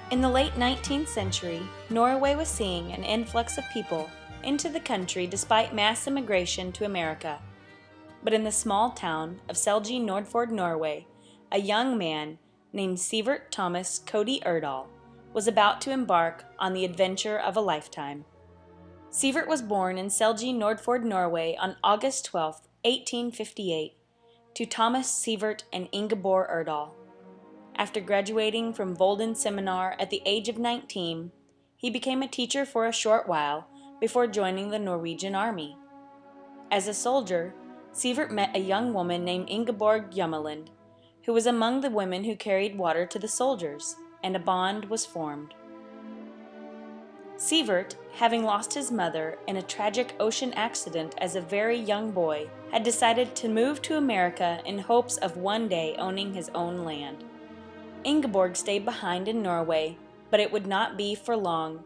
In the late 19th century, Norway was seeing an influx of people into the country despite mass immigration to America. But in the small town of Selje Nordfjord, Norway, a young man named Sievert Thomas Cody Erdahl was about to embark on the adventure of a lifetime. Sievert was born in Selje Nordfjord, Norway on August 12, 1858, to Thomas Sievert and Ingeborg Erdahl. After graduating from Volden Seminar at the age of 19, he became a teacher for a short while before joining the Norwegian army. As a soldier, Sievert met a young woman named Ingeborg Erdahl, who was among the women who carried water to the soldiers, and a bond was formed. Sievert, having lost his mother in a tragic ocean accident as a very young boy, had decided to move to America in hopes of one day owning his own land. Ingeborg stayed behind in Norway, but it would not be for long.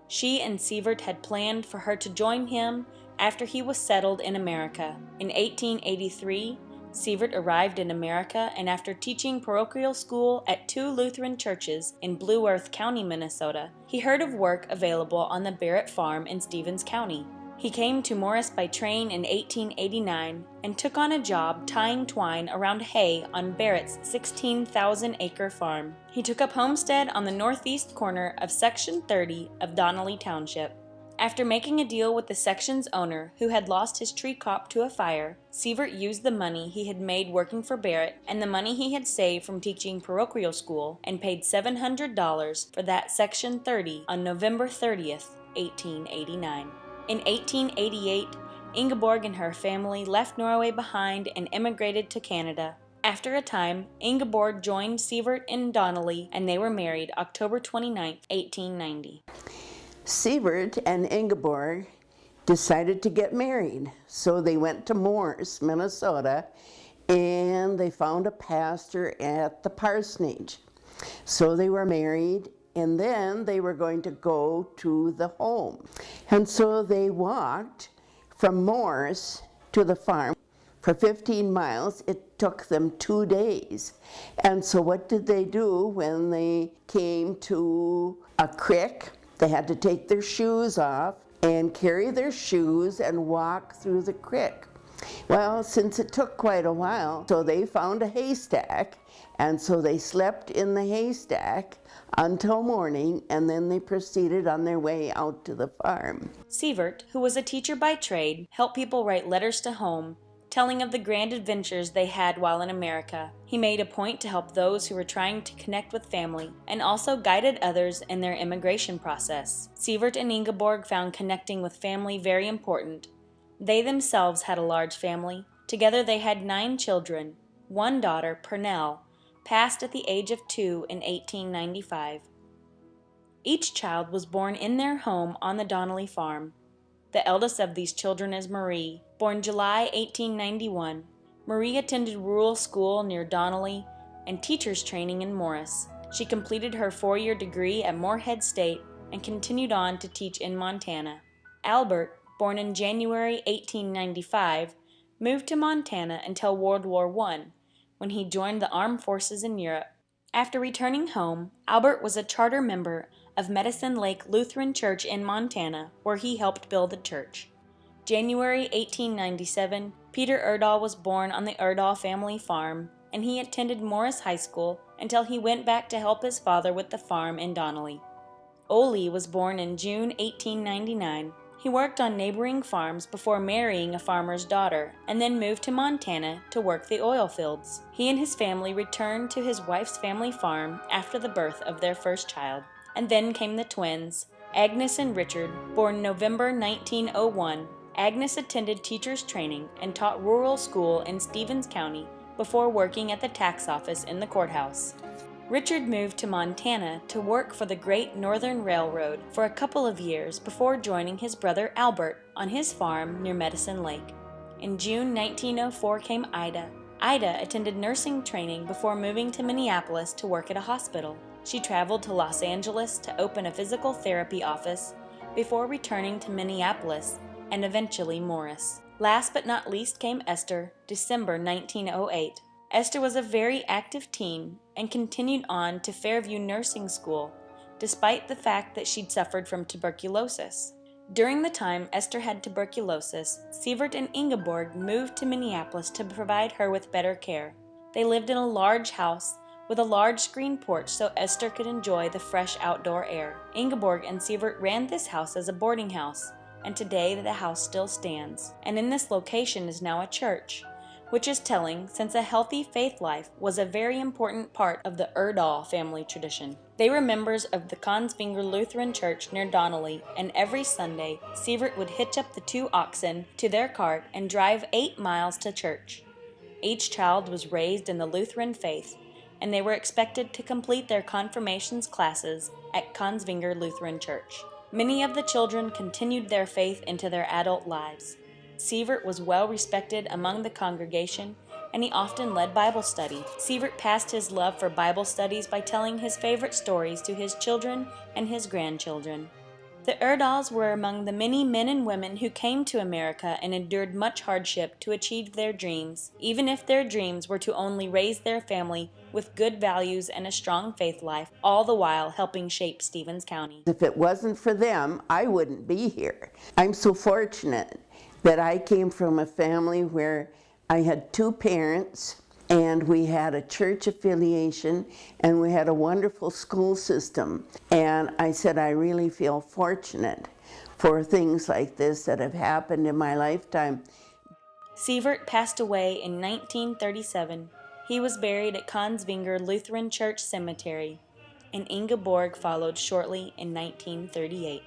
She and Sievert had planned for her to join him after he was settled in America. In 1883, Sievert arrived in America, and after teaching parochial school at 2 Lutheran churches in Blue Earth County, Minnesota, he heard of work available on the Barrett Farm in Stevens County. He came to Morris by train in 1889 and took on a job tying twine around hay on Barrett's 16,000-acre farm. He took up homestead on the northeast corner of Section 30 of Donnelly Township. After making a deal with the section's owner, who had lost his tree crop to a fire, Sievert used the money he had made working for Barrett and the money he had saved from teaching parochial school and paid $700 for that Section 30 on November 30th, 1889. In 1888, Ingeborg and her family left Norway behind and immigrated to Canada. After a time, Ingeborg joined Sievert in Donnelly, and they were married October 29, 1890. Sievert and Ingeborg decided to get married, so they went to Morris, Minnesota, and they found a pastor at the parsonage. So they were married, and then they were going to go to the home. And so they walked from Morris to the farm for 15 miles. It took them 2 days. And so what did they do when they came to a creek? They had to take their shoes off and carry their shoes and walk through the creek. Well, since it took quite a while, so they found a haystack, and so they slept in the haystack until morning, and then they proceeded on their way out to the farm. Sievert, who was a teacher by trade, helped people write letters to home, telling of the grand adventures they had while in America. He made a point to help those who were trying to connect with family, and also guided others in their immigration process. Sievert and Ingeborg found connecting with family very important. They themselves had a large family. Together they had 9 children. One daughter, Pernell, passed at the age of 2 in 1895. Each child was born in their home on the Donnelly farm. The eldest of these children is Marie, born July 1891. Marie attended rural school near Donnelly and teacher's training in Morris. She completed her 4-year degree at Morehead State and continued on to teach in Montana. Albert, born in January 1895, moved to Montana until World War I, when he joined the armed forces in Europe. After returning home, Albert was a charter member of Medicine Lake Lutheran Church in Montana, where he helped build the church. January 1897, Peter Erdahl was born on the Erdahl family farm, and he attended Morris High School until he went back to help his father with the farm in Donnelly. Ole was born in June 1899. He worked on neighboring farms before marrying a farmer's daughter, and then moved to Montana to work the oil fields. He and his family returned to his wife's family farm after the birth of their first child. And then came the twins, Agnes and Richard, born November 1901. Agnes attended teacher's training and taught rural school in Stevens County before working at the tax office in the courthouse. Richard moved to Montana to work for the Great Northern Railroad for a couple of years before joining his brother Albert on his farm near Medicine Lake. In June 1904 came Ida. Ida attended nursing training before moving to Minneapolis to work at a hospital. She traveled to Los Angeles to open a physical therapy office before returning to Minneapolis and eventually Morris. Last but not least came Esther, December 1908. Esther was a very active teen and continued on to Fairview Nursing School, despite the fact that she'd suffered from tuberculosis. During the time Esther had tuberculosis, Sievert and Ingeborg moved to Minneapolis to provide her with better care. They lived in a large house with a large screen porch so Esther could enjoy the fresh outdoor air. Ingeborg and Sievert ran this house as a boarding house, and today the house still stands. And in this location is now a church, which is telling since a healthy faith life was a very important part of the Erdahl family tradition. They were members of the Kongsvinger Lutheran Church near Donnelly, and every Sunday, Sievert would hitch up the 2 oxen to their cart and drive 8 miles to church. Each child was raised in the Lutheran faith, and they were expected to complete their confirmations classes at Kongsvinger Lutheran Church. Many of the children continued their faith into their adult lives. Sievert was well respected among the congregation, and he often led Bible study. Sievert passed his love for Bible studies by telling his favorite stories to his children and his grandchildren. The Erdahls were among the many men and women who came to America and endured much hardship to achieve their dreams, even if their dreams were to only raise their family with good values and a strong faith life, all the while helping shape Stevens County. If it wasn't for them, I wouldn't be here. I'm so fortunate that I came from a family where I had 2 parents, and we had a church affiliation, and we had a wonderful school system. And I said, I really feel fortunate for things like this that have happened in my lifetime. Sievert passed away in 1937. He was buried at Kongsvinger Lutheran Church Cemetery, and Ingeborg followed shortly in 1938.